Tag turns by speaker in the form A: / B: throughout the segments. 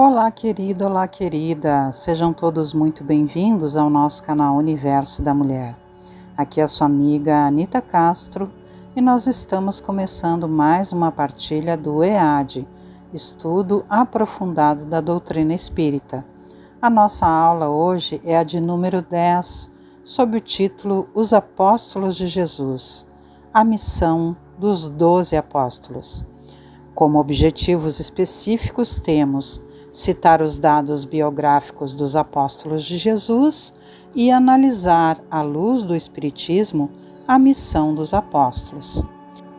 A: Olá, querido, olá, querida. Sejam todos muito bem-vindos ao nosso canal Universo da Mulher. Aqui é a sua amiga Anita Castro e nós estamos começando mais uma partilha do EAD, Estudo Aprofundado da Doutrina Espírita. A nossa aula hoje é a de número 10, sob o título Os Apóstolos de Jesus, a missão dos 12 apóstolos. Como objetivos específicos temos citar os dados biográficos dos apóstolos de Jesus e analisar, à luz do Espiritismo, a missão dos apóstolos.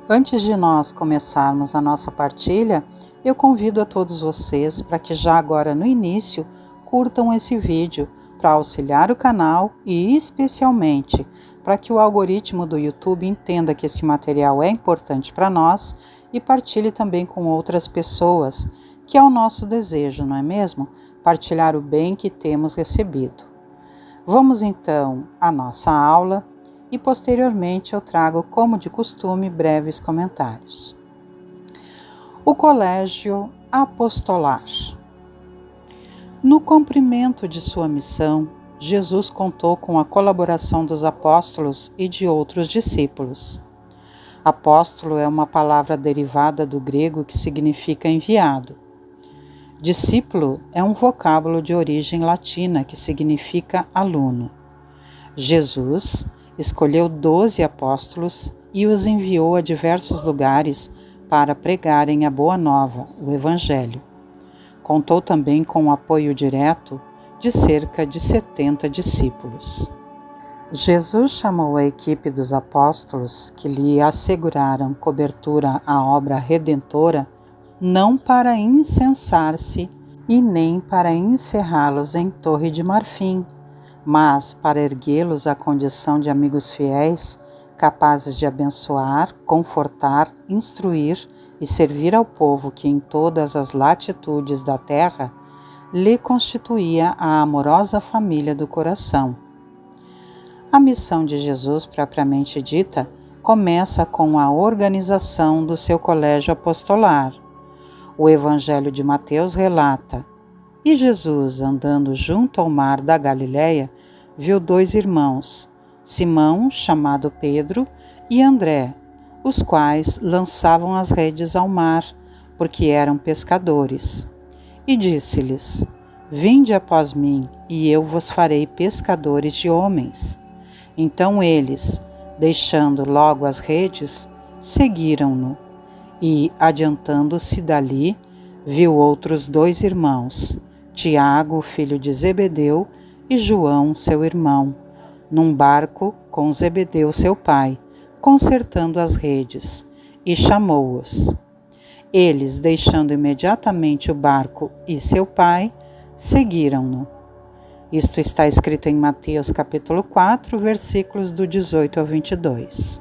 A: Antes de nós começarmos a nossa partilha, eu convido a todos vocês para que já agora no início curtam esse vídeo para auxiliar o canal e especialmente para que o algoritmo do YouTube entenda que esse material é importante para nós e partilhe também com outras pessoas, que é o nosso desejo, não é mesmo? Partilhar o bem que temos recebido. Vamos então à nossa aula e posteriormente eu trago, como de costume, breves comentários. O Colégio Apostolar. No cumprimento de sua missão, Jesus contou com a colaboração dos apóstolos e de outros discípulos. Apóstolo é uma palavra derivada do grego que significa enviado. Discípulo é um vocábulo de origem latina que significa aluno. Jesus escolheu 12 apóstolos e os enviou a diversos lugares para pregarem a Boa Nova, o Evangelho. Contou também com o apoio direto de cerca de 70 discípulos. Jesus chamou a equipe dos apóstolos, que lhe asseguraram cobertura à obra redentora, não para incensar-se e nem para encerrá-los em torre de marfim, mas para erguê-los à condição de amigos fiéis, capazes de abençoar, confortar, instruir e servir ao povo que em todas as latitudes da terra lhe constituía a amorosa família do coração. A missão de Jesus, propriamente dita, começa com a organização do seu colégio apostolar. O Evangelho de Mateus relata: E Jesus, andando junto ao mar da Galileia, viu 2 irmãos, Simão, chamado Pedro, e André, os quais lançavam as redes ao mar, porque eram pescadores. E disse-lhes: Vinde após mim, e eu vos farei pescadores de homens. Então eles, deixando logo as redes, seguiram-no. E, adiantando-se dali, viu outros 2 irmãos, Tiago, filho de Zebedeu, e João, seu irmão, num barco com Zebedeu, seu pai, consertando as redes, e chamou-os. Eles, deixando imediatamente o barco e seu pai, seguiram-no. Isto está escrito em Mateus capítulo 4, versículos do 18 ao 22.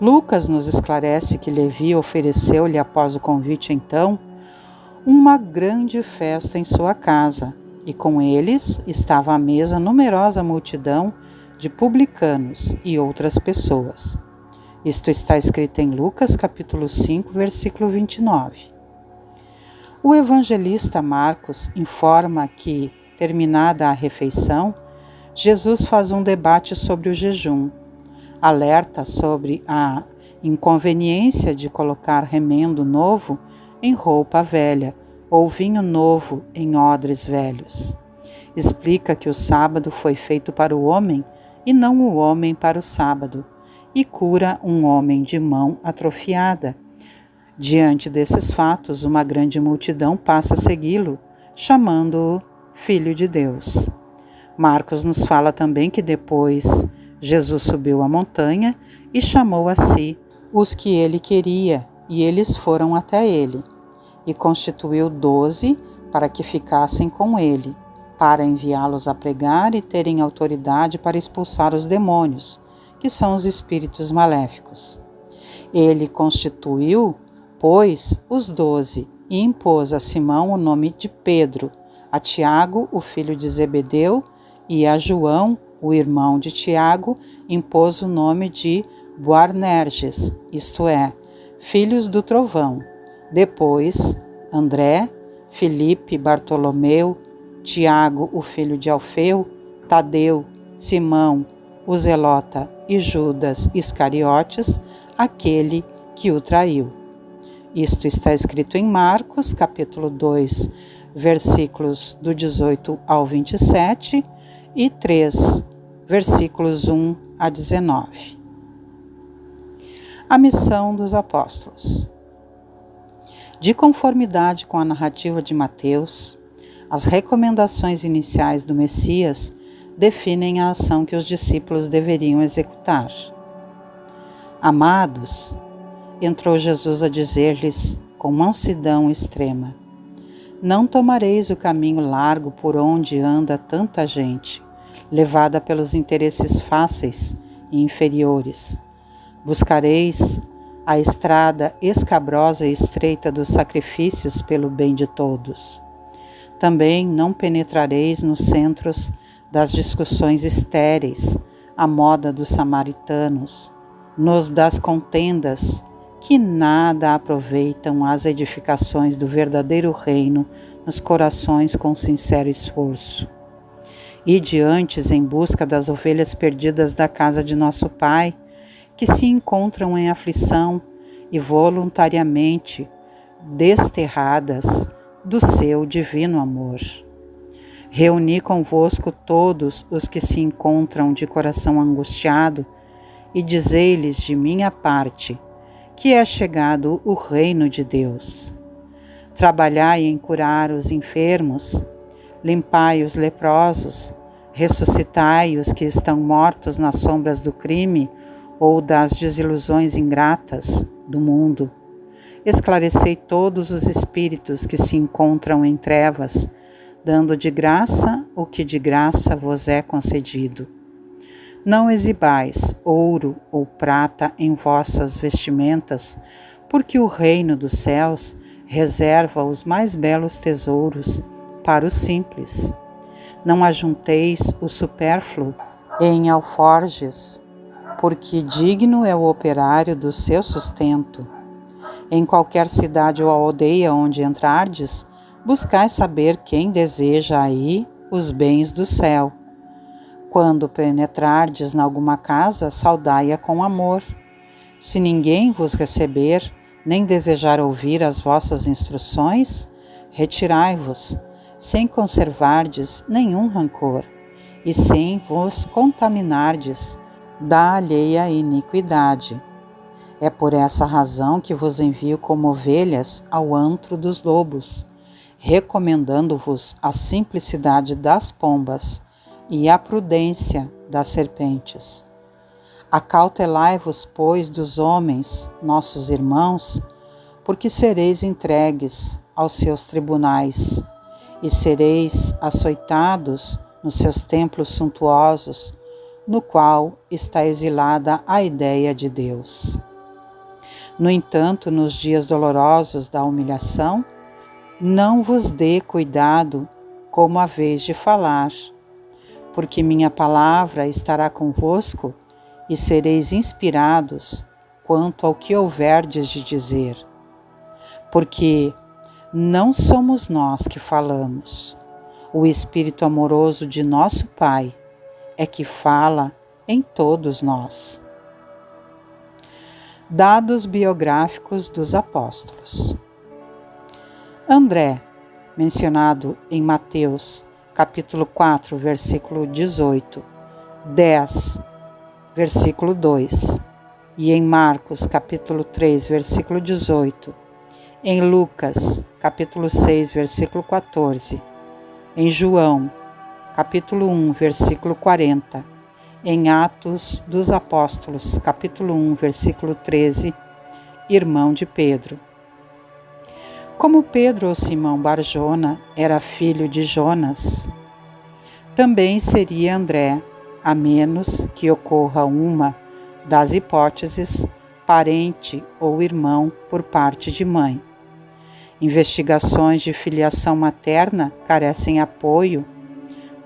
A: Lucas nos esclarece que Levi ofereceu-lhe, após o convite então, uma grande festa em sua casa, e com eles estava à mesa numerosa multidão de publicanos e outras pessoas. Isto está escrito em Lucas capítulo 5, versículo 29. O evangelista Marcos informa que, terminada a refeição, Jesus faz um debate sobre o jejum. Alerta sobre a inconveniência de colocar remendo novo em roupa velha ou vinho novo em odres velhos. Explica que o sábado foi feito para o homem e não o homem para o sábado, e cura um homem de mão atrofiada. Diante desses fatos, uma grande multidão passa a segui-lo, chamando-o Filho de Deus. Marcos nos fala também que depois Jesus subiu a montanha e chamou a si os que ele queria, e eles foram até ele, e constituiu 12 para que ficassem com ele, para enviá-los a pregar e terem autoridade para expulsar os demônios, que são os espíritos maléficos. Ele constituiu, pois, os 12 e impôs a Simão o nome de Pedro, a Tiago, o filho de Zebedeu, e a João, o irmão de Tiago, impôs o nome de Boanerges, isto é, filhos do trovão. Depois, André, Filipe, Bartolomeu, Tiago, o filho de Alfeu, Tadeu, Simão, o Zelota e Judas Iscariotes, aquele que o traiu. Isto está escrito em Marcos, capítulo 2, versículos do 18 ao 27 e 3, versículos 1 a 19. A missão dos apóstolos. De conformidade com a narrativa de Mateus, as recomendações iniciais do Messias definem a ação que os discípulos deveriam executar. Amados, entrou Jesus a dizer-lhes com mansidão extrema: não tomareis o caminho largo por onde anda tanta gente, levada pelos interesses fáceis e inferiores. Buscareis a estrada escabrosa e estreita dos sacrifícios pelo bem de todos. Também não penetrareis nos centros das discussões estéreis, à moda dos samaritanos, nos das contendas, que nada aproveitam as edificações do verdadeiro reino nos corações com sincero esforço. Ide antes em busca das ovelhas perdidas da casa de nosso Pai, que se encontram em aflição e voluntariamente desterradas do seu divino amor. Reuni convosco todos os que se encontram de coração angustiado e dizei-lhes de minha parte que é chegado o reino de Deus. Trabalhai em curar os enfermos, limpai os leprosos, ressuscitai os que estão mortos nas sombras do crime ou das desilusões ingratas do mundo. Esclarecei todos os espíritos que se encontram em trevas, dando de graça o que de graça vos é concedido. Não exibais ouro ou prata em vossas vestimentas, porque o reino dos céus reserva os mais belos tesouros para os simples. Não ajunteis o supérfluo em alforjes, porque digno é o operário do seu sustento. Em qualquer cidade ou aldeia onde entrardes, buscai saber quem deseja aí os bens do céu. Quando penetrardes em alguma casa, saudai-a com amor. Se ninguém vos receber, nem desejar ouvir as vossas instruções, retirai-vos, sem conservardes nenhum rancor, e sem vos contaminardes da alheia iniquidade. É por essa razão que vos envio como ovelhas ao antro dos lobos, recomendando-vos a simplicidade das pombas e a prudência das serpentes. Acautelai-vos, pois, dos homens, nossos irmãos, porque sereis entregues aos seus tribunais, e sereis açoitados nos seus templos suntuosos, no qual está exilada a ideia de Deus. No entanto, nos dias dolorosos da humilhação, não vos dê cuidado como haveis de falar, porque minha palavra estará convosco e sereis inspirados quanto ao que houverdes de dizer. Porque não somos nós que falamos, o Espírito amoroso de nosso Pai é que fala em todos nós. Dados biográficos dos apóstolos. André, mencionado em Mateus, capítulo 4, versículo 18, 10, versículo 2, e em Marcos, capítulo 3, versículo 18, em Lucas, capítulo 6, versículo 14, em João, capítulo 1, versículo 40, em Atos dos Apóstolos, capítulo 1, versículo 13, irmão de Pedro. Como Pedro ou Simão Barjona era filho de Jonas, também seria André, a menos que ocorra uma das hipóteses parente ou irmão por parte de mãe. Investigações de filiação materna carecem apoio,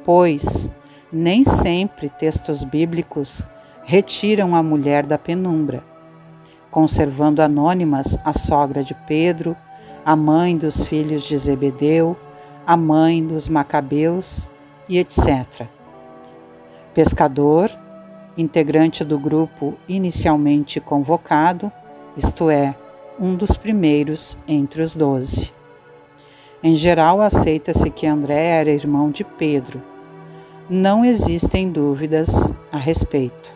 A: pois nem sempre textos bíblicos retiram a mulher da penumbra, conservando anônimas a sogra de Pedro, a mãe dos filhos de Zebedeu, a mãe dos Macabeus e etc. Pescador, integrante do grupo inicialmente convocado, isto é, um dos primeiros entre os 12. Em geral, aceita-se que André era irmão de Pedro. Não existem dúvidas a respeito.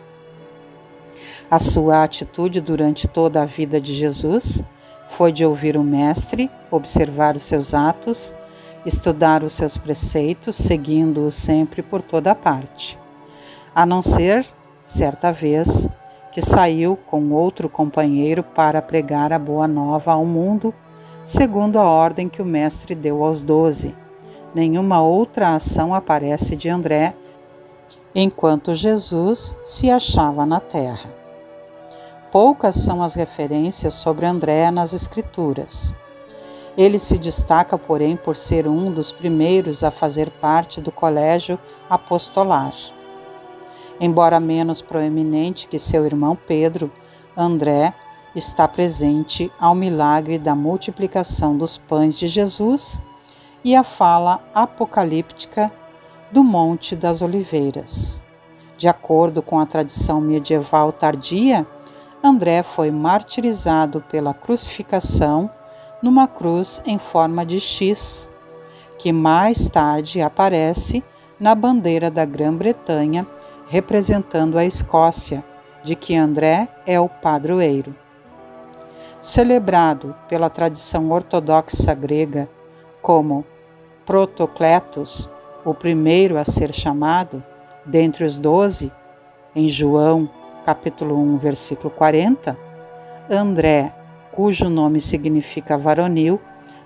A: A sua atitude durante toda a vida de Jesus foi de ouvir o Mestre, observar os seus atos, estudar os seus preceitos, seguindo-o sempre por toda parte. A não ser, certa vez, que saiu com outro companheiro para pregar a boa nova ao mundo, segundo a ordem que o Mestre deu aos 12. Nenhuma outra ação aparece de André enquanto Jesus se achava na terra. Poucas são as referências sobre André nas Escrituras. Ele se destaca, porém, por ser um dos primeiros a fazer parte do colégio apostolar. Embora menos proeminente que seu irmão Pedro, André está presente ao milagre da multiplicação dos pães de Jesus e à fala apocalíptica do Monte das Oliveiras. De acordo com a tradição medieval tardia, André foi martirizado pela crucificação numa cruz em forma de X, que mais tarde aparece na bandeira da Grã-Bretanha, representando a Escócia, de que André é o padroeiro. Celebrado pela tradição ortodoxa grega como Protocletos, o primeiro a ser chamado, dentre os 12, em João, capítulo 1, versículo 40, André, cujo nome significa varonil,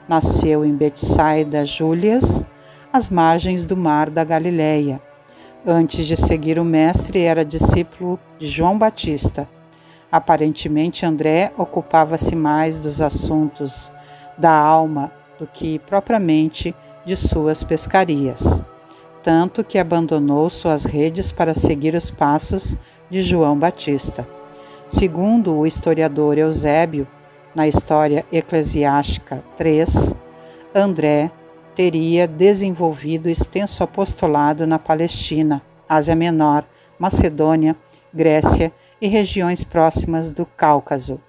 A: nasceu em Betsaida Júlias, às margens do mar da Galileia. Antes de seguir o Mestre, era discípulo de João Batista. Aparentemente, André ocupava-se mais dos assuntos da alma do que propriamente de suas pescarias, tanto que abandonou suas redes para seguir os passos de João Batista. Segundo o historiador Eusébio, na História Eclesiástica 3, André teria desenvolvido extenso apostolado na Palestina, Ásia Menor, Macedônia, Grécia e regiões próximas do Cáucaso.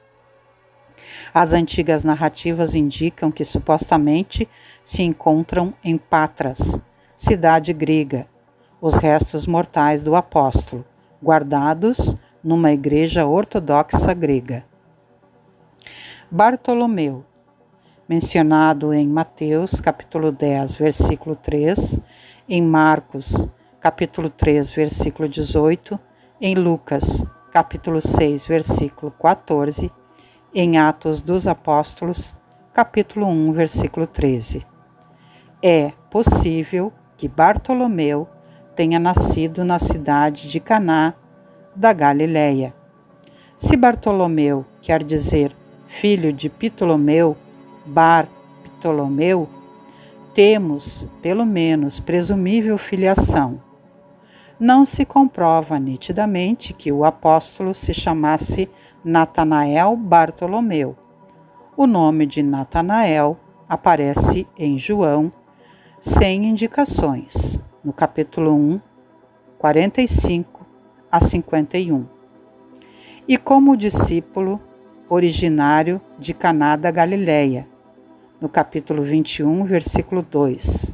A: As antigas narrativas indicam que supostamente se encontram em Patras, cidade grega, os restos mortais do apóstolo, guardados numa igreja ortodoxa grega. Bartolomeu, mencionado em Mateus, capítulo 10, versículo 3, em Marcos, capítulo 3, versículo 18, em Lucas, capítulo 6, versículo 14, em Atos dos Apóstolos, capítulo 1, versículo 13. É possível que Bartolomeu tenha nascido na cidade de Caná, da Galileia. Se Bartolomeu quer dizer filho de Ptolomeu, Ptolomeu, temos, pelo menos, presumível filiação. Não se comprova nitidamente que o apóstolo se chamasse Natanael Bartolomeu. O nome de Natanael aparece em João, sem indicações, no capítulo 1, 45 a 51. E como discípulo originário de Caná da Galileia, no capítulo 21, versículo 2.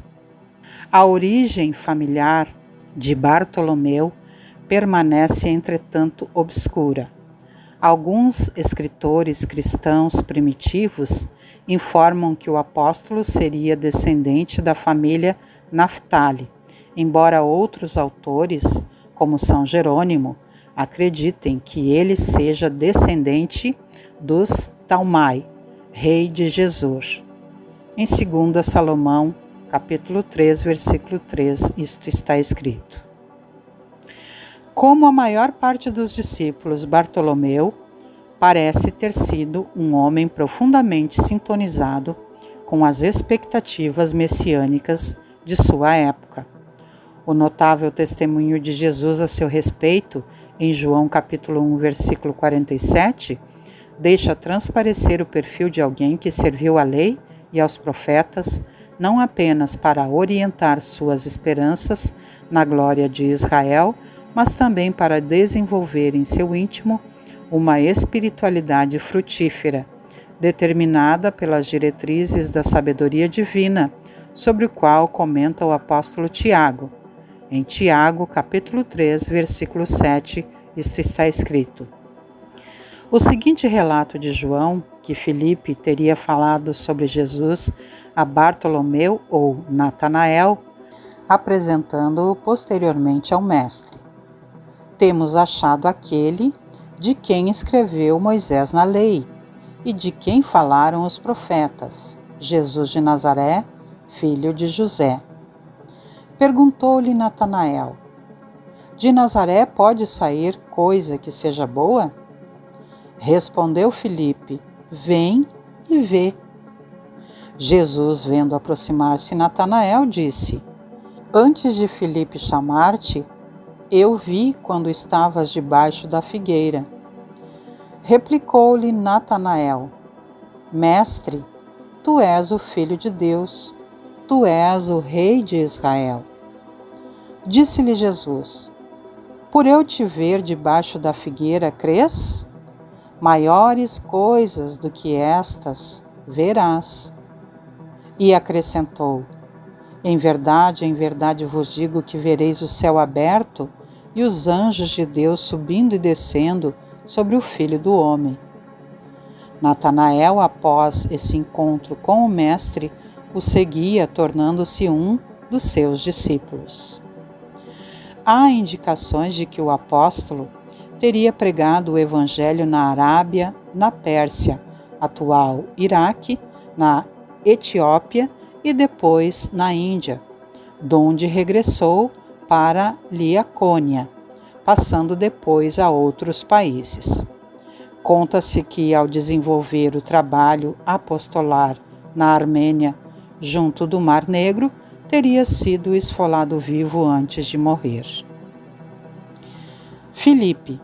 A: A origem familiar de Bartolomeu permanece, entretanto, obscura. Alguns escritores cristãos primitivos informam que o apóstolo seria descendente da família Naftali, embora outros autores, como São Jerônimo, acreditem que ele seja descendente dos Talmai, rei de Gesur. Em 2 Salomão, capítulo 3, versículo 3, isto está escrito. Como a maior parte dos discípulos, Bartolomeu parece ter sido um homem profundamente sintonizado com as expectativas messiânicas de sua época. O notável testemunho de Jesus a seu respeito, em João capítulo 1, versículo 47, deixa transparecer o perfil de alguém que serviu a lei e aos profetas, não apenas para orientar suas esperanças na glória de Israel, mas também para desenvolver em seu íntimo uma espiritualidade frutífera, determinada pelas diretrizes da sabedoria divina, sobre o qual comenta o apóstolo Tiago. Em Tiago, capítulo 3, versículo 7, isto está escrito: o seguinte relato de João, que Filipe teria falado sobre Jesus a Bartolomeu ou Natanael, apresentando-o posteriormente ao Mestre. Temos achado aquele de quem escreveu Moisés na lei e de quem falaram os profetas, Jesus de Nazaré, filho de José. Perguntou-lhe Natanael: de Nazaré pode sair coisa que seja boa? Respondeu Filipe: vem e vê. Jesus, vendo aproximar-se Natanael, disse: antes de Filipe chamar-te, eu vi quando estavas debaixo da figueira. Replicou-lhe Natanael: mestre, tu és o Filho de Deus, tu és o Rei de Israel. Disse-lhe Jesus: por eu te ver debaixo da figueira, crês? Maiores coisas do que estas verás. E acrescentou: em verdade vos digo que vereis o céu aberto e os anjos de Deus subindo e descendo sobre o Filho do Homem. Natanael, após esse encontro com o Mestre, o seguia, tornando-se um dos seus discípulos. Há indicações de que o apóstolo teria pregado o Evangelho na Arábia, na Pérsia, atual Iraque, na Etiópia e depois na Índia, donde regressou para Liacônia, passando depois a outros países. Conta-se que, ao desenvolver o trabalho apostolar na Armênia, junto do Mar Negro, teria sido esfolado vivo antes de morrer. Filipe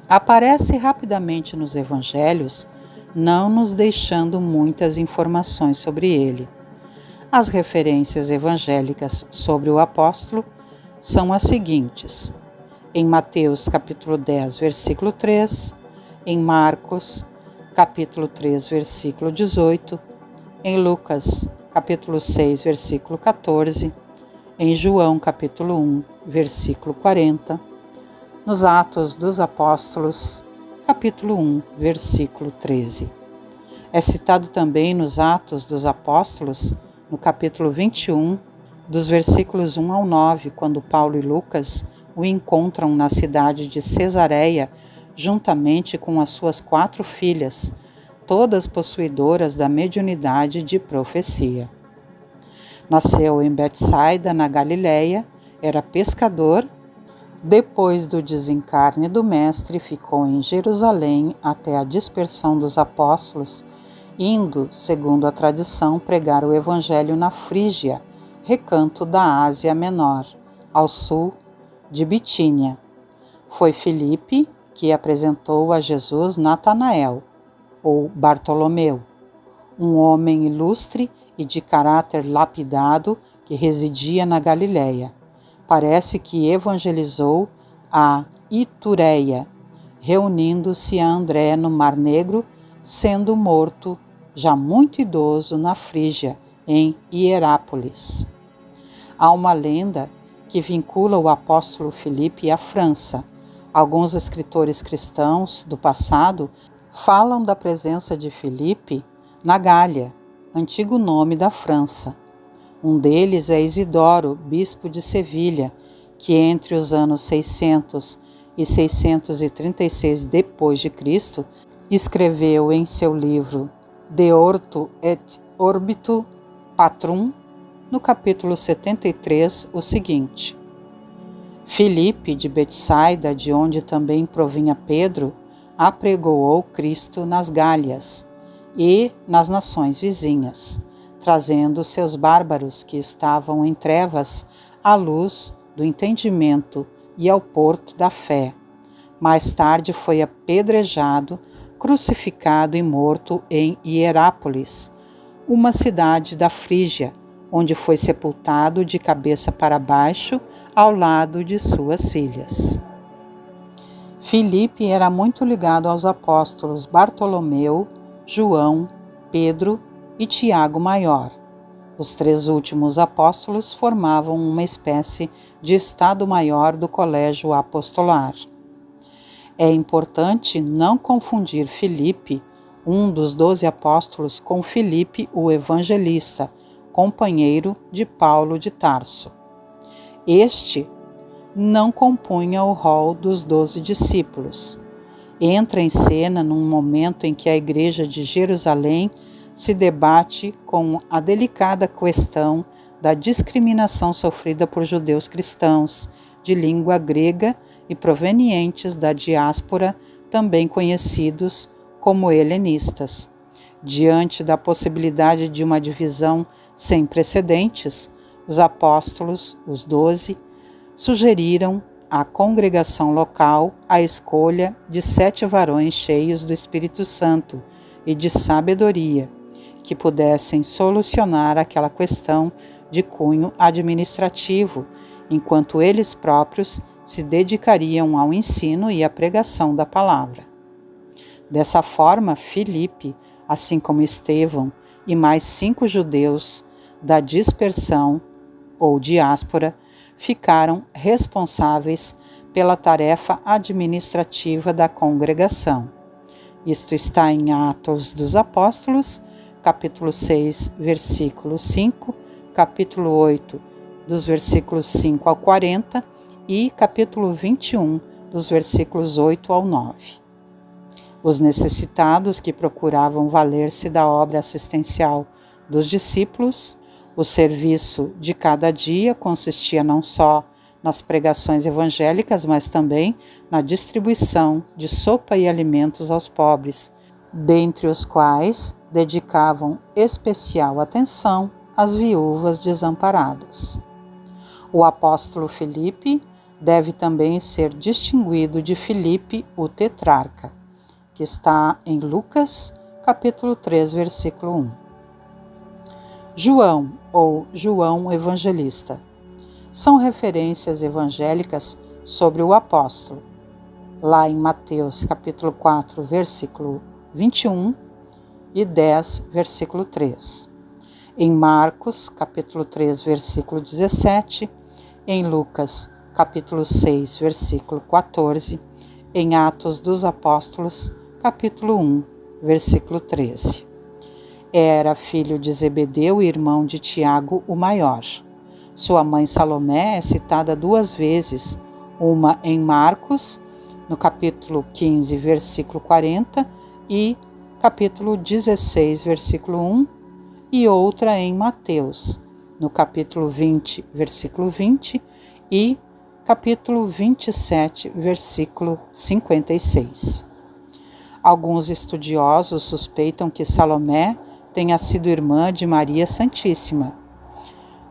A: aparece rapidamente nos evangelhos, não nos deixando muitas informações sobre ele. As referências evangélicas sobre o apóstolo são as seguintes: em Mateus capítulo 10, versículo 3, em Marcos capítulo 3, versículo 18, em Lucas capítulo 6, versículo 14, em João capítulo 1, versículo 40, nos Atos dos Apóstolos, capítulo 1, versículo 13. É citado também nos Atos dos Apóstolos, no capítulo 21, dos versículos 1 ao 9, quando Paulo e Lucas o encontram na cidade de Cesareia, juntamente com as suas 4 filhas, todas possuidoras da mediunidade de profecia. Nasceu em Betsaida, na Galileia, era pescador. Depois do desencarne do Mestre, ficou em Jerusalém até a dispersão dos apóstolos, indo, segundo a tradição, pregar o Evangelho na Frígia, recanto da Ásia Menor, ao sul de Bitínia. Foi Filipe que apresentou a Jesus Natanael, ou Bartolomeu, um homem ilustre e de caráter lapidado que residia na Galileia. Parece que evangelizou a Itureia, reunindo-se a André no Mar Negro, sendo morto, já muito idoso, na Frígia, em Hierápolis. Há uma lenda que vincula o apóstolo Filipe à França. Alguns escritores cristãos do passado falam da presença de Filipe na Gália, antigo nome da França. Um deles é Isidoro, bispo de Sevilha, que entre os anos 600 e 636 d.C., escreveu em seu livro De Orto et Orbitu Patrum, no capítulo 73, o seguinte: Filipe de Betsaida, de onde também provinha Pedro, apregoou Cristo nas Gálias e nas nações vizinhas, trazendo seus bárbaros que estavam em trevas à luz do entendimento e ao porto da fé. Mais tarde foi apedrejado, crucificado e morto em Hierápolis, uma cidade da Frígia, onde foi sepultado de cabeça para baixo, ao lado de suas filhas. Filipe era muito ligado aos apóstolos Bartolomeu, João, Pedro e Tiago Maior. Os 3 últimos apóstolos formavam uma espécie de Estado-Maior do Colégio Apostolar. É importante não confundir Filipe, um dos 12 apóstolos, com Filipe, o evangelista, companheiro de Paulo de Tarso. Este não compunha o rol dos 12 discípulos. Entra em cena num momento em que a Igreja de Jerusalém se debate com a delicada questão da discriminação sofrida por judeus cristãos de língua grega e provenientes da diáspora, também conhecidos como helenistas. Diante da possibilidade de uma divisão sem precedentes, os apóstolos, os 12, sugeriram à congregação local a escolha de 7 varões cheios do Espírito Santo e de sabedoria, que pudessem solucionar aquela questão de cunho administrativo, enquanto eles próprios se dedicariam ao ensino e à pregação da palavra. Dessa forma, Filipe, assim como Estevão e mais 5 judeus da dispersão ou diáspora, ficaram responsáveis pela tarefa administrativa da congregação. Isto está em Atos dos Apóstolos, capítulo 6, versículo 5, capítulo 8, dos versículos 5 ao 40 e capítulo 21, dos versículos 8 ao 9. Os necessitados que procuravam valer-se da obra assistencial dos discípulos, o serviço de cada dia consistia não só nas pregações evangélicas, mas também na distribuição de sopa e alimentos aos pobres, dentre os quais dedicavam especial atenção às viúvas desamparadas. O apóstolo Filipe deve também ser distinguido de Filipe, o tetrarca, que está em Lucas, capítulo 3, versículo 1. João, ou João Evangelista, são referências evangélicas sobre o apóstolo, lá em Mateus, capítulo 4, versículo 21 e 10, versículo 3. Em Marcos, capítulo 3, versículo 17, em Lucas, capítulo 6, versículo 14, em Atos dos Apóstolos, capítulo 1, versículo 13. Era filho de Zebedeu e irmão de Tiago, o maior. Sua mãe Salomé é citada 2 vezes, uma em Marcos, no capítulo 15, versículo 40, e capítulo 16, versículo 1, e outra em Mateus, no capítulo 20, versículo 20, e capítulo 27, versículo 56. Alguns estudiosos suspeitam que Salomé tenha sido irmã de Maria Santíssima.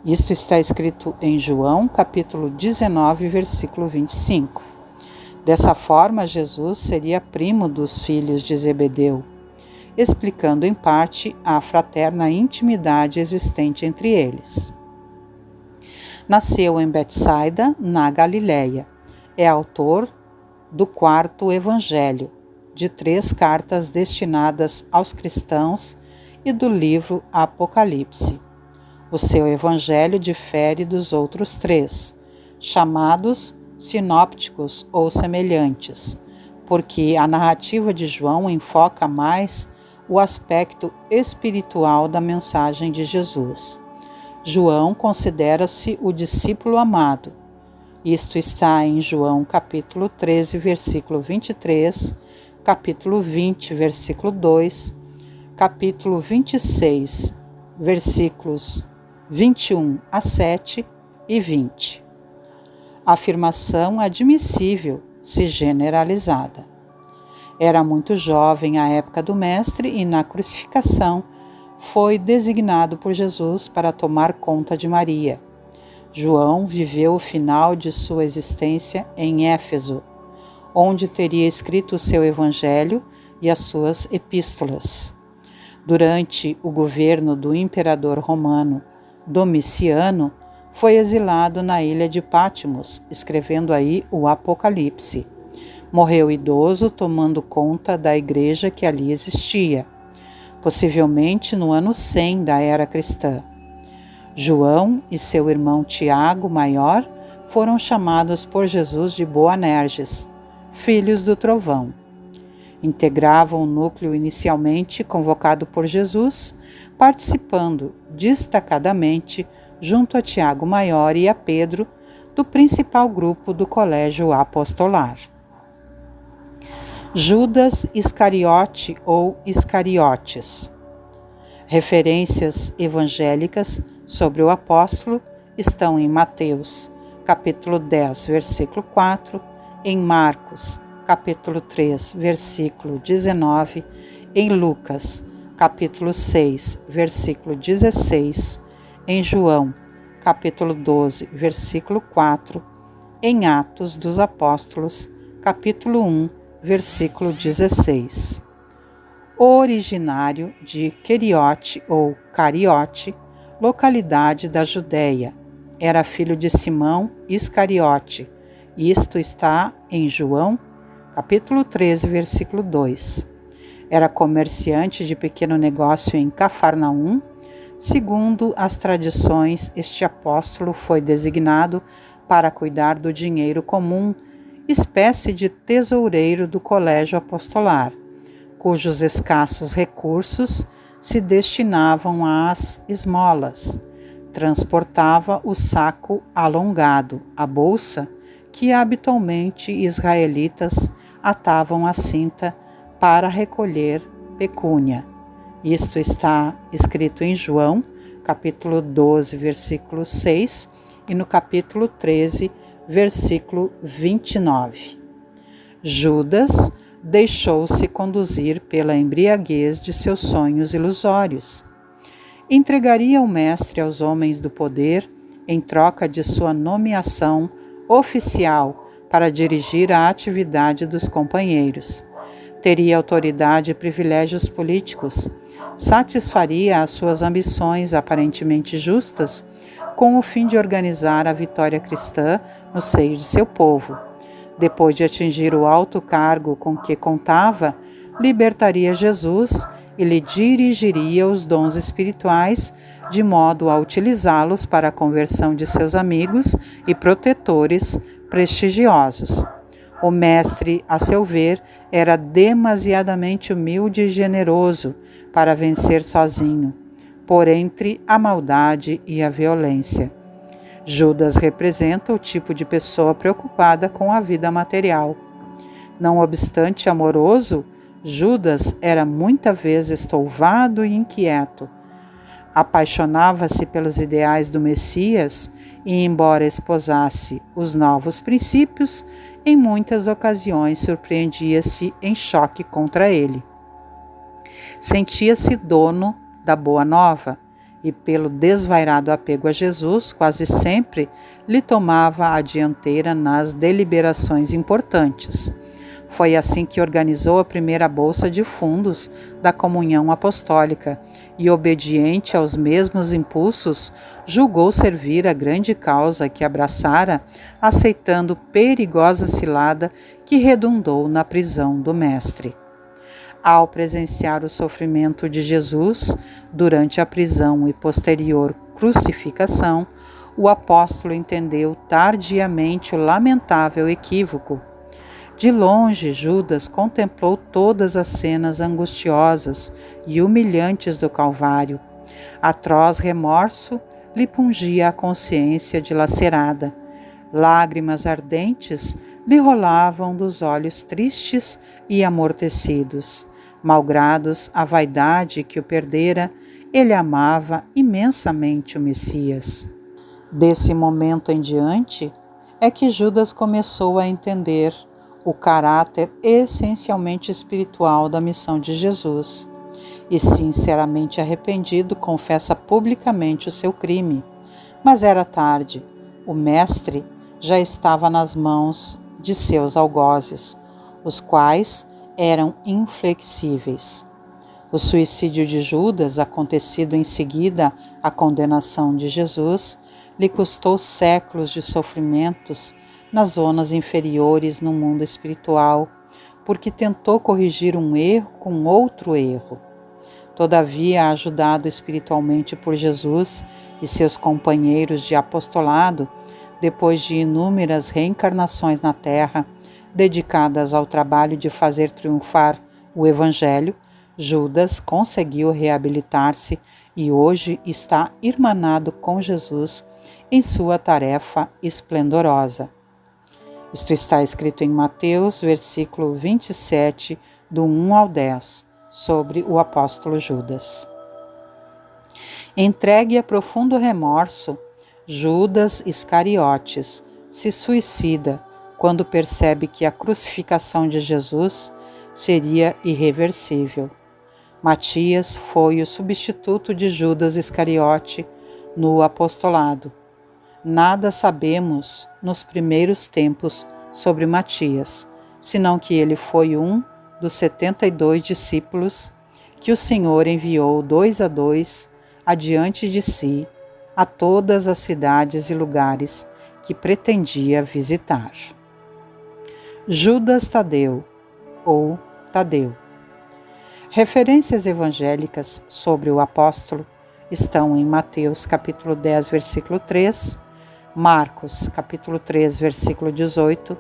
A: Isto está escrito em João, capítulo 19, versículo 25. Dessa forma, Jesus seria primo dos filhos de Zebedeu, explicando em parte a fraterna intimidade existente entre eles. Nasceu em Betsaida, na Galiléia. É autor do 4º Evangelho, de 3 cartas destinadas aos cristãos e do livro Apocalipse. O seu evangelho difere dos outros 3, chamados sinópticos ou semelhantes, porque a narrativa de João enfoca mais o aspecto espiritual da mensagem de Jesus. João considera-se o discípulo amado. Isto está em João capítulo 13, versículo 23, capítulo 20, versículo 2, capítulo 26, versículos 21 a 7 e 20. Afirmação admissível, se generalizada. Era muito jovem à época do Mestre e na crucificação foi designado por Jesus para tomar conta de Maria. João viveu o final de sua existência em Éfeso, onde teria escrito o seu evangelho e as suas epístolas. Durante o governo do imperador romano Domiciano, foi exilado na ilha de Patmos, escrevendo aí o Apocalipse. Morreu idoso, tomando conta da igreja que ali existia, possivelmente no ano 100 da era cristã. João e seu irmão Tiago, maior, foram chamados por Jesus de Boanerges, filhos do trovão. Integravam o núcleo inicialmente convocado por Jesus, participando destacadamente, junto a Tiago Maior e a Pedro, do principal grupo do colégio apostolar. Judas Iscariote ou Iscariotes. Referências evangélicas sobre o apóstolo estão em Mateus, capítulo 10, versículo 4, em Marcos, capítulo 3, versículo 19, em Lucas, capítulo 6, versículo 16, em João, capítulo 12, versículo 4, em Atos dos Apóstolos, capítulo 1, versículo 16. Originário de Queriote ou Cariote, localidade da Judéia, era filho de Simão Iscariote. Isto está em João, capítulo 13, versículo 2. Era comerciante de pequeno negócio em Cafarnaum. Segundo as tradições, este apóstolo foi designado para cuidar do dinheiro comum, espécie de tesoureiro do colégio apostolar, cujos escassos recursos se destinavam às esmolas. Transportava o saco alongado, a bolsa, que habitualmente israelitas atavam à cinta para recolher pecúnia. Isto está escrito em João, capítulo 12, versículo 6, e no capítulo 13, versículo 29. Judas deixou-se conduzir pela embriaguez de seus sonhos ilusórios. Entregaria o mestre aos homens do poder em troca de sua nomeação oficial para dirigir a atividade dos companheiros. Teria autoridade e privilégios políticos, satisfaria as suas ambições aparentemente justas com o fim de organizar a vitória cristã no seio de seu povo. Depois de atingir o alto cargo com que contava, libertaria Jesus e lhe dirigiria os dons espirituais, de modo a utilizá-los para a conversão de seus amigos e protetores prestigiosos. O mestre, a seu ver, era demasiadamente humilde e generoso para vencer sozinho, por entre a maldade e a violência. Judas representa o tipo de pessoa preocupada com a vida material. Não obstante amoroso, Judas era muitas vezes estouvado e inquieto. Apaixonava-se pelos ideais do Messias e, embora esposasse os novos princípios, em muitas ocasiões surpreendia-se em choque contra ele. Sentia-se dono da boa nova e, pelo desvairado apego a Jesus, quase sempre lhe tomava a dianteira nas deliberações importantes. Foi assim que organizou a primeira bolsa de fundos da comunhão apostólica e, obediente aos mesmos impulsos, julgou servir a grande causa que abraçara, aceitando perigosa cilada que redundou na prisão do mestre. Ao presenciar o sofrimento de Jesus durante a prisão e posterior crucificação, o apóstolo entendeu tardiamente o lamentável equívoco. De longe, Judas contemplou todas as cenas angustiosas e humilhantes do Calvário. Atroz remorso lhe pungia a consciência dilacerada. Lágrimas ardentes lhe rolavam dos olhos tristes e amortecidos. Malgrados a vaidade que o perdera, ele amava imensamente o Messias. Desse momento em diante é que Judas começou a entender o caráter essencialmente espiritual da missão de Jesus e, sinceramente arrependido, confessa publicamente o seu crime. Mas era tarde. O mestre já estava nas mãos de seus algozes, os quais eram inflexíveis. O suicídio de Judas, acontecido em seguida à condenação de Jesus, lhe custou séculos de sofrimentos nas zonas inferiores no mundo espiritual, porque tentou corrigir um erro com outro erro. Todavia, ajudado espiritualmente por Jesus e seus companheiros de apostolado, depois de inúmeras reencarnações na Terra, dedicadas ao trabalho de fazer triunfar o Evangelho, Judas conseguiu reabilitar-se e hoje está irmanado com Jesus em sua tarefa esplendorosa. Isto está escrito em Mateus, versículo 27, do 1 ao 10, sobre o apóstolo Judas. Entregue a profundo remorso, Judas Iscariotes se suicida quando percebe que a crucificação de Jesus seria irreversível. Matias foi o substituto de Judas Iscariote no apostolado. Nada sabemos nos primeiros tempos sobre Matias, senão que ele foi um dos 72 discípulos que o Senhor enviou 2 a 2 adiante de si a todas as cidades e lugares que pretendia visitar. Judas Tadeu, ou Tadeu. Referências evangélicas sobre o apóstolo estão em Mateus capítulo 10, versículo 3, Marcos capítulo 3, versículo 18,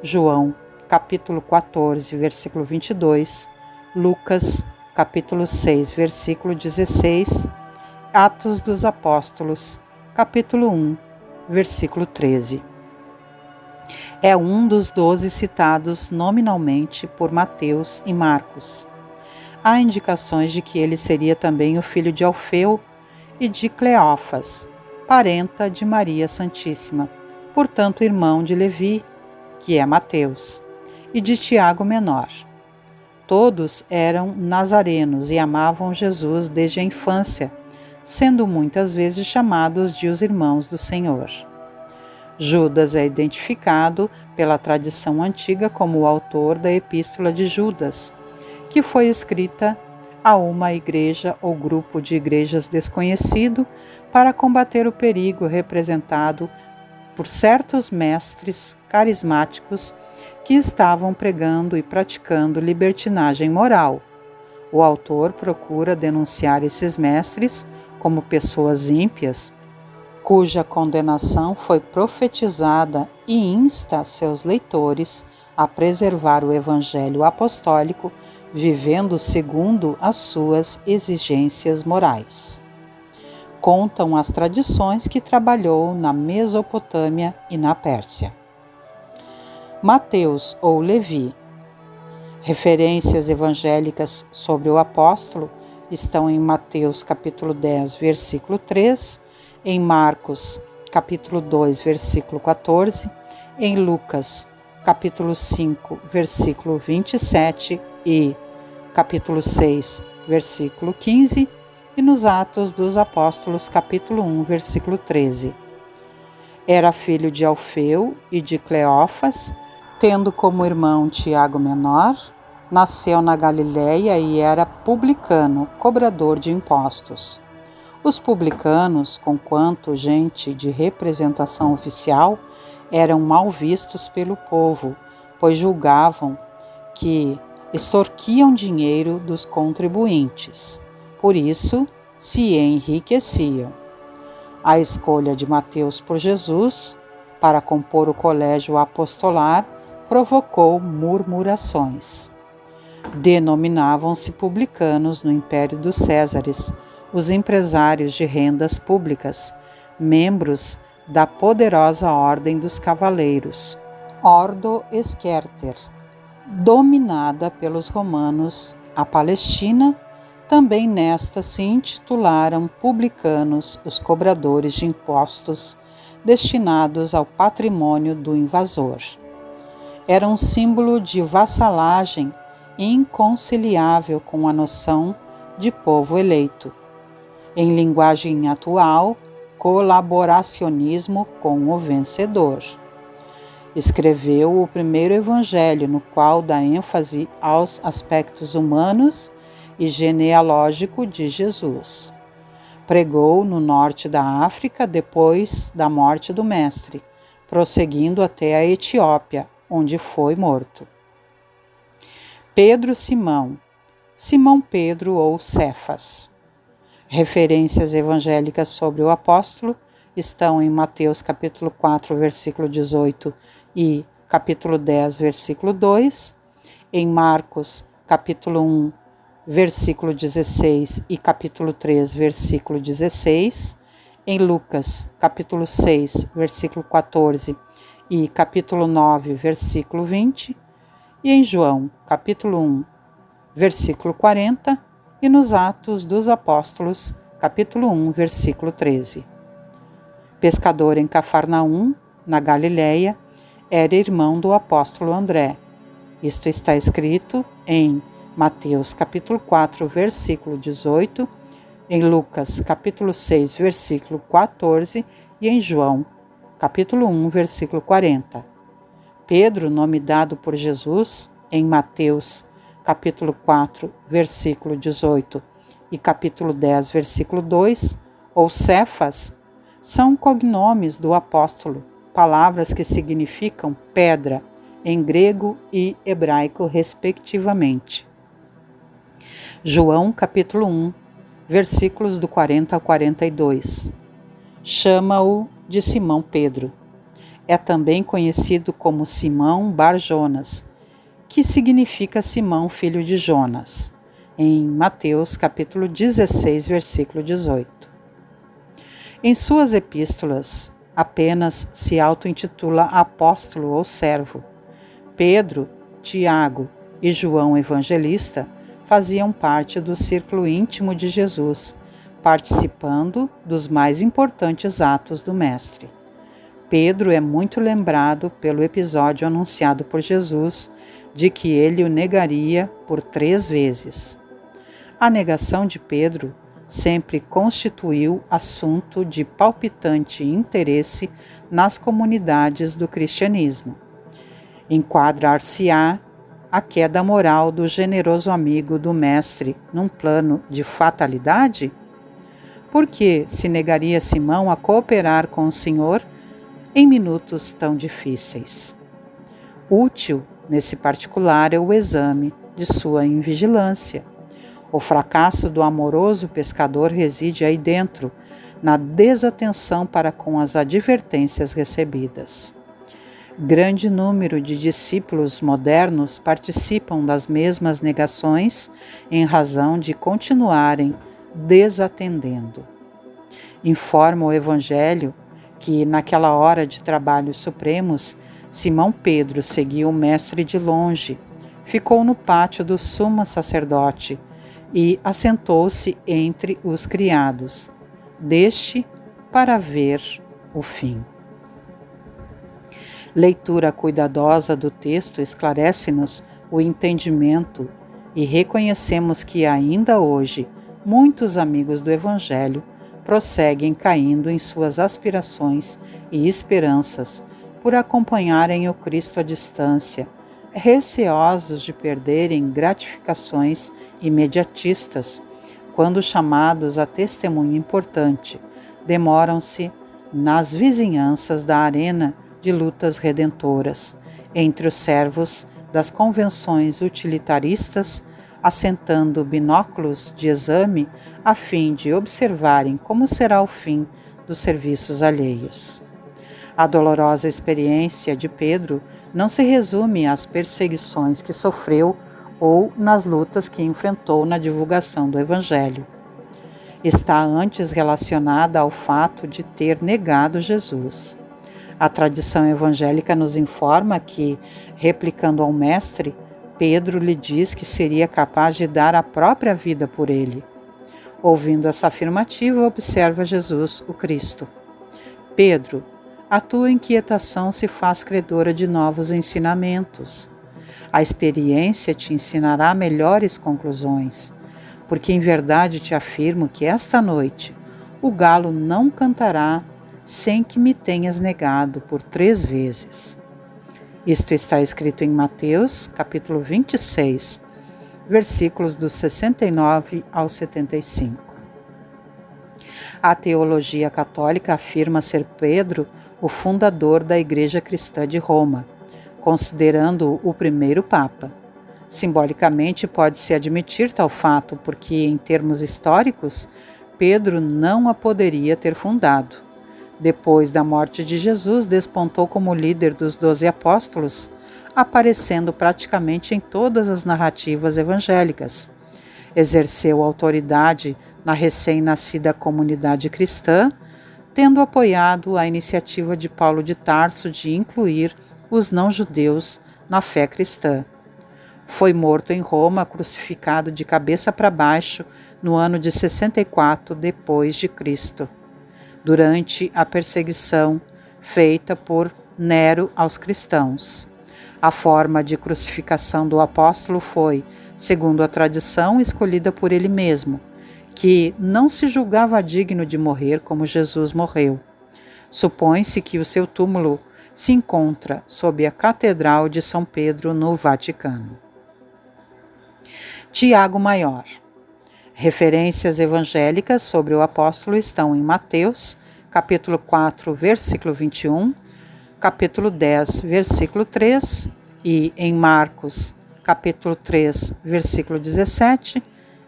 A: João capítulo 14, versículo 22, Lucas capítulo 6, versículo 16, Atos dos Apóstolos capítulo 1, versículo 13. É um dos 12 citados nominalmente por Mateus e Marcos. Há indicações de que ele seria também o filho de Alfeu e de Cleófas, parenta de Maria Santíssima, portanto irmão de Levi, que é Mateus, e de Tiago Menor. Todos eram nazarenos e amavam Jesus desde a infância, sendo muitas vezes chamados de os irmãos do Senhor. Judas é identificado pela tradição antiga como o autor da Epístola de Judas, que foi escrita a uma igreja ou grupo de igrejas desconhecido para combater o perigo representado por certos mestres carismáticos que estavam pregando e praticando libertinagem moral. O autor procura denunciar esses mestres como pessoas ímpias, cuja condenação foi profetizada, e insta seus leitores a preservar o evangelho apostólico, vivendo segundo as suas exigências morais. Contam as tradições que trabalhou na Mesopotâmia e na Pérsia. Mateus ou Levi. Referências evangélicas sobre o apóstolo estão em Mateus capítulo 10, versículo 3, em Marcos capítulo 2, versículo 14, em Lucas capítulo 5, versículo 27 e capítulo 6, versículo 15, e nos Atos dos Apóstolos capítulo 1, versículo 13. Era filho de Alfeu e de Cleófas, tendo como irmão Tiago Menor, nasceu na Galiléia e era publicano, cobrador de impostos. Os publicanos, conquanto gente de representação oficial, eram mal vistos pelo povo, pois julgavam que extorquiam dinheiro dos contribuintes. Por isso, se enriqueciam. A escolha de Mateus por Jesus para compor o colégio apostolar provocou murmurações. Denominavam-se publicanos no Império dos Césares, os empresários de rendas públicas, membros da poderosa Ordem dos Cavaleiros, Ordo Esquerter, dominada pelos romanos. A Palestina, também nesta se intitularam publicanos os cobradores de impostos destinados ao patrimônio do invasor. Era um símbolo de vassalagem inconciliável com a noção de povo eleito. Em linguagem atual, colaboracionismo com o vencedor. Escreveu o primeiro evangelho, no qual dá ênfase aos aspectos humanos e genealógico de Jesus. Pregou no norte da África depois da morte do Mestre, prosseguindo até a Etiópia, onde foi morto. Pedro Simão, Simão Pedro ou Cefas. Referências evangélicas sobre o apóstolo estão em Mateus capítulo 4, versículo 18 e capítulo 10, versículo 2, em Marcos capítulo 1, versículo 16 e capítulo 3, versículo 16, em Lucas capítulo 6, versículo 14 e capítulo 9, versículo 20, e em João capítulo 1, versículo 40, e nos Atos dos Apóstolos, capítulo 1, versículo 13. Pescador em Cafarnaum, na Galileia, era irmão do apóstolo André. Isto está escrito em Mateus capítulo 4, versículo 18, em Lucas capítulo 6, versículo 14 e em João capítulo 1, versículo 40. Pedro, nome dado por Jesus em Mateus capítulo 4, versículo 18 e capítulo 10, versículo 2, ou Cefas, são cognomes do apóstolo, palavras que significam pedra em grego e hebraico, respectivamente. João capítulo 1, versículos do 40 ao 42. Chama-o de Simão Pedro. É também conhecido como Simão Bar-Jonas, que significa Simão, filho de Jonas, em Mateus capítulo 16, versículo 18. Em suas epístolas, apenas se auto-intitula apóstolo ou servo. Pedro, Tiago e João Evangelista faziam parte do círculo íntimo de Jesus, participando dos mais importantes atos do Mestre. Pedro é muito lembrado pelo episódio anunciado por Jesus de que ele o negaria por 3 vezes. A negação de Pedro sempre constituiu assunto de palpitante interesse nas comunidades do cristianismo. Enquadrar-se-á a queda moral do generoso amigo do Mestre num plano de fatalidade? Por que se negaria Simão a cooperar com o Senhor em minutos tão difíceis? Útil, nesse particular, é o exame de sua invigilância. O fracasso do amoroso pescador reside aí dentro, na desatenção para com as advertências recebidas. Grande número de discípulos modernos participam das mesmas negações em razão de continuarem desatendendo. Informa o Evangelho que, naquela hora de trabalhos supremos, Simão Pedro seguiu o Mestre de longe, ficou no pátio do sumo sacerdote e assentou-se entre os criados, deste para ver o fim. Leitura cuidadosa do texto esclarece-nos o entendimento e reconhecemos que ainda hoje muitos amigos do Evangelho prosseguem caindo em suas aspirações e esperanças por acompanharem o Cristo à distância, receosos de perderem gratificações imediatistas, quando chamados a testemunho importante, demoram-se nas vizinhanças da arena de lutas redentoras, entre os servos das convenções utilitaristas, assentando binóculos de exame a fim de observarem como será o fim dos serviços alheios. A dolorosa experiência de Pedro não se resume às perseguições que sofreu ou nas lutas que enfrentou na divulgação do Evangelho. Está antes relacionada ao fato de ter negado Jesus. A tradição evangélica nos informa que, replicando ao Mestre, Pedro lhe diz que seria capaz de dar a própria vida por ele. Ouvindo essa afirmativa, observa Jesus, o Cristo. Pedro, a tua inquietação se faz credora de novos ensinamentos. A experiência te ensinará melhores conclusões, porque em verdade te afirmo que esta noite o galo não cantará sem que me tenhas negado por 3 vezes. Isto está escrito em Mateus, capítulo 26, versículos dos 69 ao 75. A teologia católica afirma ser Pedro o fundador da Igreja Cristã de Roma, considerando-o o primeiro Papa. Simbolicamente, pode-se admitir tal fato, porque, em termos históricos, Pedro não a poderia ter fundado. Depois da morte de Jesus, despontou como líder dos 12 apóstolos, aparecendo praticamente em todas as narrativas evangélicas. Exerceu autoridade na recém-nascida comunidade cristã, tendo apoiado a iniciativa de Paulo de Tarso de incluir os não-judeus na fé cristã. Foi morto em Roma, crucificado de cabeça para baixo, no ano de 64 depois de Cristo, durante a perseguição feita por Nero aos cristãos. A forma de crucificação do apóstolo foi, segundo a tradição, escolhida por ele mesmo, que não se julgava digno de morrer como Jesus morreu. Supõe-se que o seu túmulo se encontra sob a Catedral de São Pedro, no Vaticano. Tiago Maior. Referências evangélicas sobre o apóstolo estão em Mateus, capítulo 4, versículo 21, capítulo 10, versículo 3, e em Marcos, capítulo 3, versículo 17,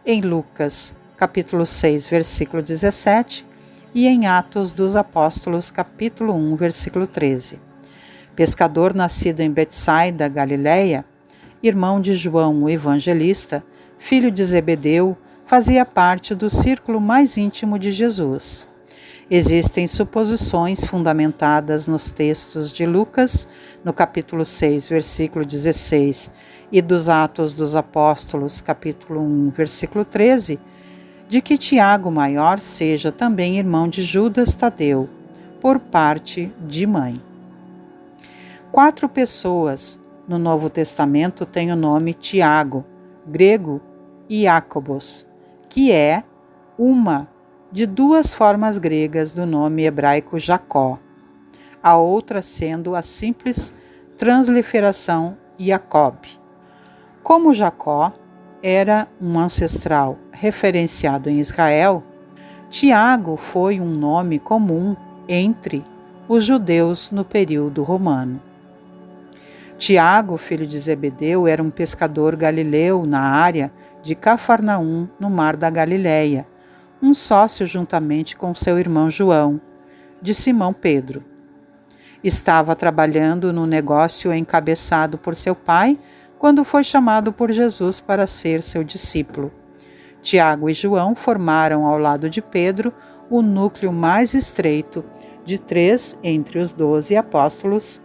A: em Lucas, capítulo 6, versículo 17, e em Atos dos Apóstolos, capítulo 1, versículo 13. Pescador nascido em Betsaida, Galileia, irmão de João o Evangelista, filho de Zebedeu, fazia parte do círculo mais íntimo de Jesus. Existem suposições fundamentadas nos textos de Lucas, no capítulo 6, versículo 16, e dos Atos dos Apóstolos, capítulo 1, versículo 13, de que Tiago Maior seja também irmão de Judas Tadeu, por parte de mãe. 4 pessoas no Novo Testamento têm o nome Tiago, grego Iácobos, que é uma de 2 formas gregas do nome hebraico Jacó, a outra sendo a simples transliteração Jacob. Como Jacó era um ancestral referenciado em Israel, Tiago foi um nome comum entre os judeus no período romano. Tiago, filho de Zebedeu, era um pescador galileu na área de Cafarnaum, no mar da Galileia, um sócio juntamente com seu irmão João, de Simão Pedro. Estava trabalhando no negócio encabeçado por seu pai quando foi chamado por Jesus para ser seu discípulo. Tiago e João formaram ao lado de Pedro o núcleo mais estreito de 3 entre os 12 apóstolos.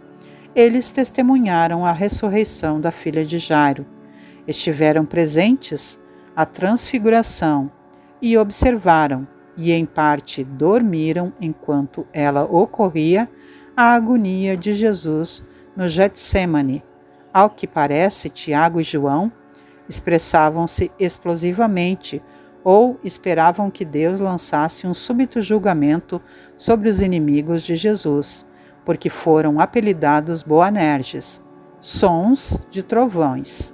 A: Eles testemunharam a ressurreição da filha de Jairo, estiveram presentes à transfiguração e observaram, e em parte dormiram enquanto ela ocorria, a agonia de Jesus no Getsêmani. Ao que parece, Tiago e João expressavam-se explosivamente ou esperavam que Deus lançasse um súbito julgamento sobre os inimigos de Jesus, porque foram apelidados Boanerges, sons de trovões.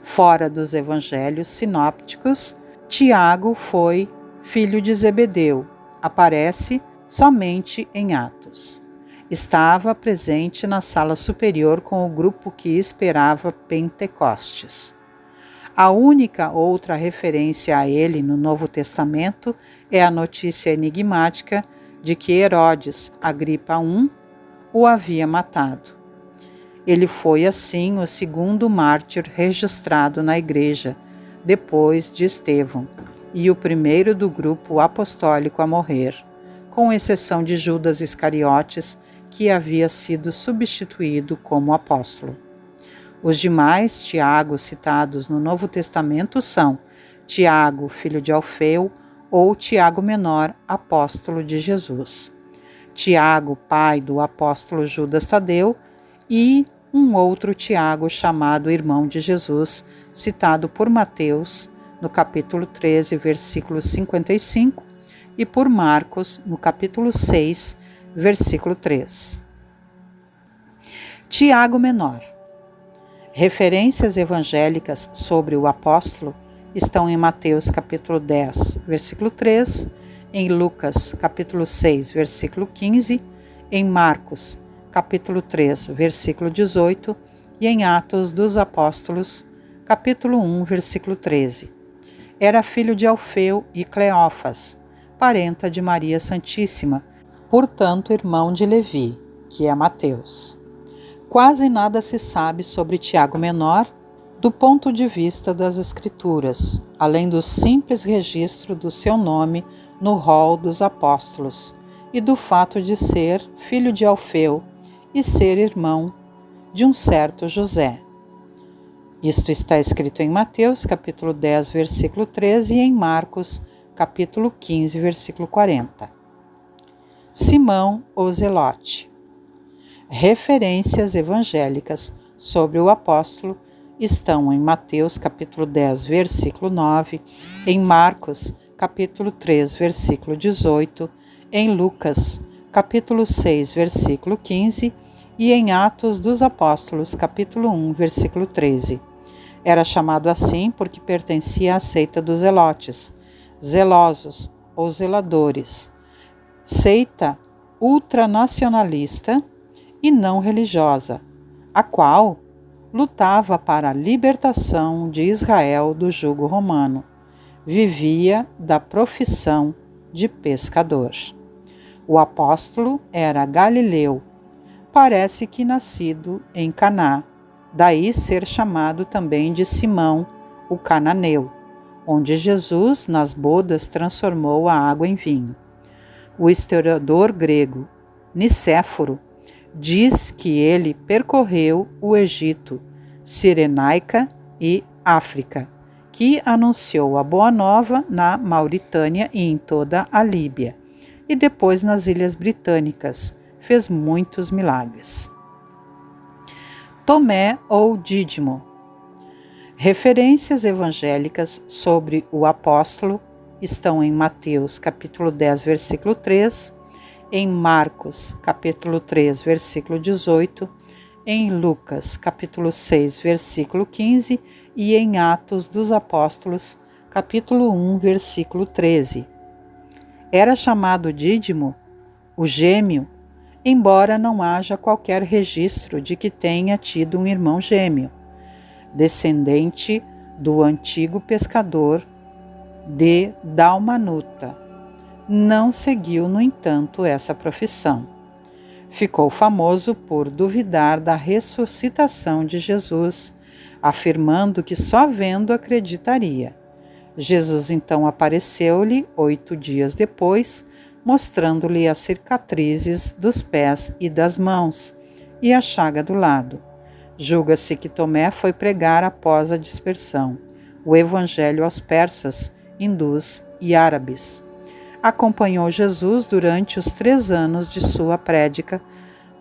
A: Fora dos evangelhos sinópticos, Tiago foi filho de Zebedeu, aparece somente em Atos. Estava presente na sala superior com o grupo que esperava Pentecostes. A única outra referência a ele no Novo Testamento é a notícia enigmática de que Herodes Agripa I o havia matado. Ele foi, assim, o segundo mártir registrado na Igreja, depois de Estevão, e o primeiro do grupo apostólico a morrer, com exceção de Judas Iscariotes, que havia sido substituído como apóstolo. Os demais Tiago citados no Novo Testamento são Tiago, filho de Alfeu, ou Tiago Menor, apóstolo de Jesus. Tiago, pai do apóstolo Judas Tadeu, e um outro Tiago chamado irmão de Jesus, citado por Mateus, no capítulo 13, versículo 55, e por Marcos, no capítulo 6, versículo 3. Tiago Menor. Referências evangélicas sobre o apóstolo estão em Mateus capítulo 10, versículo 3, em Lucas capítulo 6, versículo 15, em Marcos capítulo 3, versículo 18 e em Atos dos Apóstolos capítulo 1, versículo 13. Era filho de Alfeu e Cleófas, parenta de Maria Santíssima, portanto irmão de Levi, que é Mateus. Quase nada se sabe sobre Tiago Menor do ponto de vista das Escrituras, além do simples registro do seu nome no rol dos apóstolos e do fato de ser filho de Alfeu e ser irmão de um certo José. Isto está escrito em Mateus, capítulo 10, versículo 13 e em Marcos, capítulo 15, versículo 40. Simão o Zelote. Referências evangélicas sobre o apóstolo estão em Mateus capítulo 10, versículo 9, em Marcos capítulo 3, versículo 18, em Lucas capítulo 6, versículo 15 e em Atos dos Apóstolos capítulo 1, versículo 13. Era chamado assim porque pertencia à seita dos zelotes, zelosos ou zeladores, seita ultranacionalista e não religiosa, a qual lutava para a libertação de Israel do jugo romano. Vivia da profissão de pescador. O apóstolo era galileu, parece que nascido em Caná, daí ser chamado também de Simão, o cananeu, onde Jesus, nas bodas, transformou a água em vinho. O historiador grego Nicéforo diz que ele percorreu o Egito, Cirenaica e África, que anunciou a Boa Nova na Mauritânia e em toda a Líbia, e depois nas Ilhas Britânicas, fez muitos milagres. Tomé ou Dídimo. Referências evangélicas sobre o apóstolo estão em Mateus capítulo 10, versículo 3, em Marcos, capítulo 3, versículo 18, em Lucas, capítulo 6, versículo 15 e em Atos dos Apóstolos, capítulo 1, versículo 13. Era chamado Dídimo, o gêmeo, embora não haja qualquer registro de que tenha tido um irmão gêmeo, descendente do antigo pescador de Dalmanuta. Não seguiu, no entanto, essa profissão. Ficou famoso por duvidar da ressuscitação de Jesus, afirmando que só vendo acreditaria. Jesus então apareceu-lhe 8 dias depois, mostrando-lhe as cicatrizes dos pés e das mãos e a chaga do lado. Julga-se que Tomé foi pregar após a dispersão o evangelho aos persas, hindus e árabes. Acompanhou Jesus durante os 3 anos de sua prédica,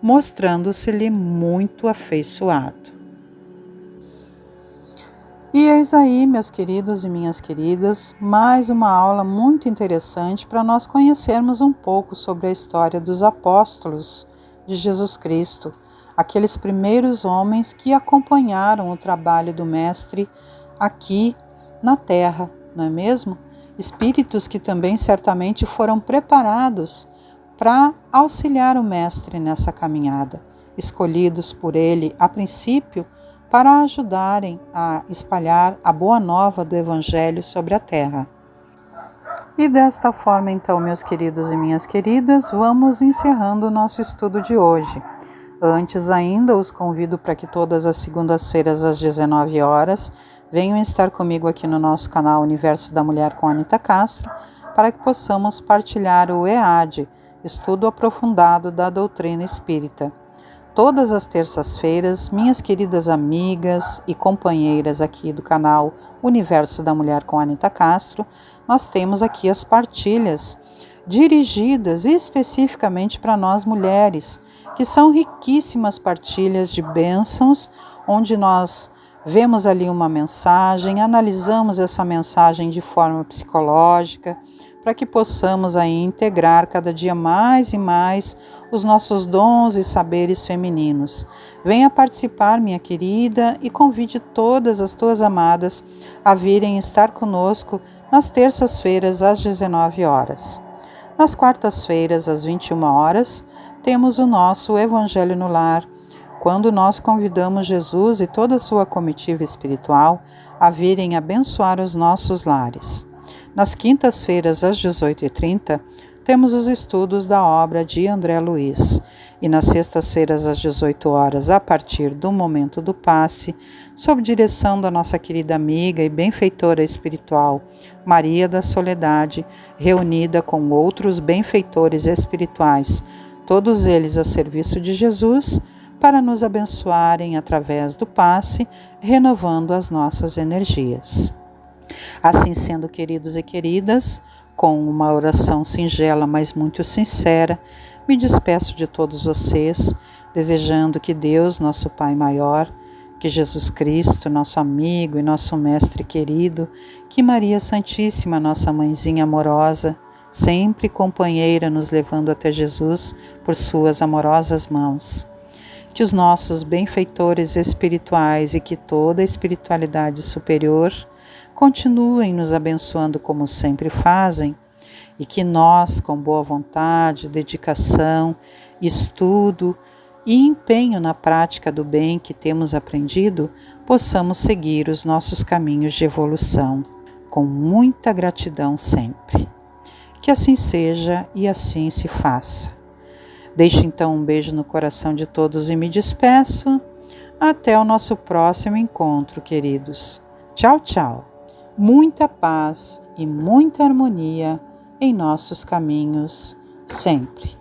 A: mostrando-se-lhe muito afeiçoado. E eis aí, meus queridos e minhas queridas, mais uma aula muito interessante para nós conhecermos um pouco sobre a história dos apóstolos de Jesus Cristo, aqueles primeiros homens que acompanharam o trabalho do Mestre aqui na Terra, não é mesmo? Espíritos que também certamente foram preparados para auxiliar o Mestre nessa caminhada, escolhidos por ele a princípio para ajudarem a espalhar a boa nova do Evangelho sobre a terra. E desta forma, então, meus queridos e minhas queridas, vamos encerrando o nosso estudo de hoje. Antes ainda, os convido para que todas as segundas-feiras às 19 horas venham estar comigo aqui no nosso canal Universo da Mulher com Anita Castro, para que possamos partilhar o EAD, Estudo Aprofundado da Doutrina Espírita. Todas as terças-feiras, minhas queridas amigas e companheiras aqui do canal Universo da Mulher com Anita Castro, nós temos aqui as partilhas dirigidas especificamente para nós mulheres, que são riquíssimas partilhas de bênçãos, onde nós vemos ali uma mensagem, analisamos essa mensagem de forma psicológica, para que possamos aí integrar cada dia mais e mais os nossos dons e saberes femininos. Venha participar, minha querida, e convide todas as tuas amadas a virem estar conosco nas terças-feiras às 19 horas. Nas quartas-feiras às 21 horas, temos o nosso Evangelho no Lar, quando nós convidamos Jesus e toda a sua comitiva espiritual a virem abençoar os nossos lares. Nas quintas-feiras, às 18h30, temos os estudos da obra de André Luiz. E nas sextas-feiras, às 18 horas, a partir do momento do passe, sob direção da nossa querida amiga e benfeitora espiritual, Maria da Soledade, reunida com outros benfeitores espirituais, todos eles a serviço de Jesus, para nos abençoarem através do passe, renovando as nossas energias. Assim sendo, queridos e queridas, com uma oração singela, mas muito sincera, me despeço de todos vocês, desejando que Deus, nosso Pai maior, que Jesus Cristo, nosso amigo e nosso Mestre querido, que Maria Santíssima, nossa mãezinha amorosa, sempre companheira nos levando até Jesus por suas amorosas mãos, que os nossos benfeitores espirituais e que toda a espiritualidade superior continuem nos abençoando como sempre fazem, e que nós, com boa vontade, dedicação, estudo e empenho na prática do bem que temos aprendido, possamos seguir os nossos caminhos de evolução, com muita gratidão sempre. Que assim seja e assim se faça. Deixo então um beijo no coração de todos e me despeço. Até o nosso próximo encontro, queridos. Tchau, tchau. Muita paz e muita harmonia em nossos caminhos sempre.